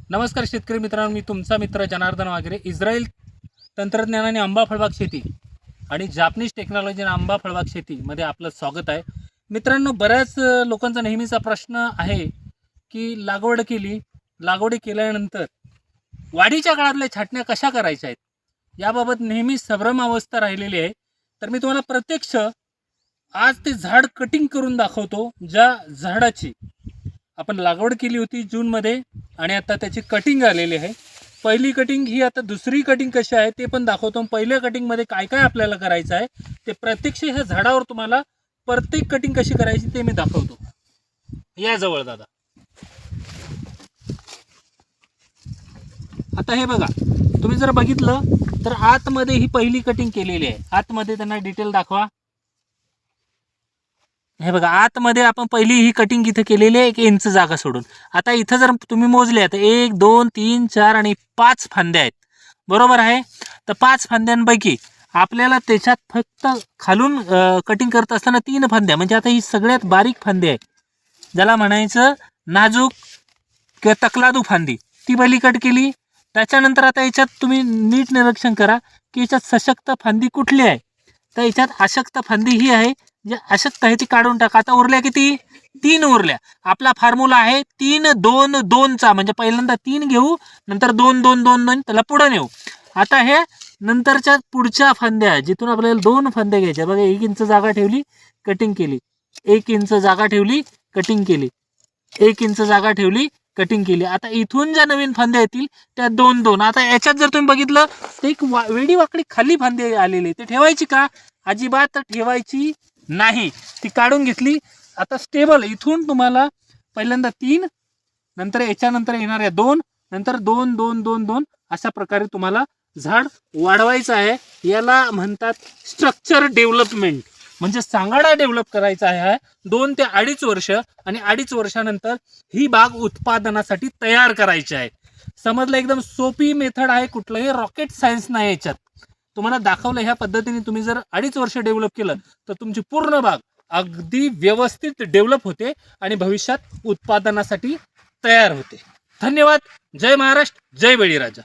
नमस्कार शेतकरी मित्रांनो, मी तुमचा मित्र जनार्दन वागरे. इस्रायल तंत्रज्ञानाने आंबा फळबाग शेती आणि जापनीज टेक्नॉलॉजीने आंबा फळबाग शेतीमध्ये आपलं स्वागत आहे. मित्रांनो, बऱ्याच लोकांचा नेहमीचा प्रश्न आहे की लागवडी केल्यानंतर वाढीच्या काळातल्या छाटण्या कशा करायच्या आहेत, याबाबत नेहमी संभ्रम अवस्था राहिलेली आहे. तर मी तुम्हाला प्रत्यक्ष आज ते झाड कटिंग करून दाखवतो. ज्या झाडाची आपण लागवड केली होती जूनमध्ये आणि आता त्याची कटिंग आलेली आहे. पहिली कटिंग ही, आता दुसरी कटिंग कशी आहे ते पण दाखवतो. पहिल्या कटिंगमध्ये काय काय आपल्याला करायचं आहे ते प्रत्यक्ष ह्या झाडावर तुम्हाला प्रत्येक कटिंग कशी करायची ते मी दाखवतो. या जवळ दादा. आता हे बघा, तुम्ही जर बघितलं तर आतमध्ये ही पहिली कटिंग केलेली आहे. आतमध्ये त्यांना डिटेल दाखवा. हे बघा, आतमध्ये आपण पहिली ही कटिंग इथे केलेली आहे 1 इंच जागा सोडून. आता इथं जर तुम्ही मोजले तर 1 2 3 4 आणि 5 फांद्या आहेत, बरोबर आहे. तर 5 फांद्यांपैकी आपल्याला त्याच्यात फक्त खालून कटिंग करत असताना 3 फांद्या, म्हणजे आता ही सगळ्यात बारीक फांदी आहे, ज्याला म्हणायचं नाजूक किंवा तकलादू फांदी, ती पहिली कट केली. त्याच्यानंतर आता याच्यात तुम्ही नीट निरीक्षण करा की याच्यात सशक्त फांदी कुठली आहे. तर याच्यात अशक्त फांदी ही आहे, जे अशक्त आहे ती काढून टाका. आता उरल्या किती? 3 उरल्या. आपला फॉर्म्युला आहे 3 2 2 चा, म्हणजे पहिल्यांदा 3 घेऊ, नंतर 2 2 2 2 त्याला पुढे नेऊ. आता हे नंतरच्या पुढच्या फांद्या, जिथून आपल्याला 2 फांद्या घ्यायच्या, बघा 1 इंच जागा ठेवली, कटिंग केली, 1 इंच जागा ठेवली, कटिंग केली, 1 इंच जागा ठेवली, कटिंग केली. आता इथून ज्या नवीन फांद्या येतील त्या 2 2. आता याच्यात जर तुम्ही बघितलं तर एक वेडी वाकडी खाली फांदी आलेली, ते ठेवायची का? अजिबात ठेवायची नाही, ती काढून घेतली. आता स्टेबल इथून तुम्हाला पहिल्यांदा 3, नंतर याच्यानंतर येणाऱ्या 2, नंतर 2 2 2 2 अशा प्रकारे तुम्हाला झाड वाढवायचं आहे. याला म्हणतात स्ट्रक्चर डेव्हलपमेंट, म्हणजे सांगाडा डेव्हलप करायचा आहे 2 ते 2.5 वर्ष, आणि 2.5 वर्षानंतर ही बाग उत्पादनासाठी तयार करायची आहे. समजलं? एकदम सोपी मेथड आहे, कुठलंही रॉकेट सायन्स नाही याच्यात. तुम्हाला दाखवलं ह्या पद्धतीने तुम्ही जर 2.5 वर्ष डेव्हलप केलं तर तुमची पूर्ण बाग अगदी व्यवस्थित डेव्हलप होते आणि भविष्यात उत्पादनासाठी तयार होते. धन्यवाद. जय महाराष्ट्र, जय बळीराजा.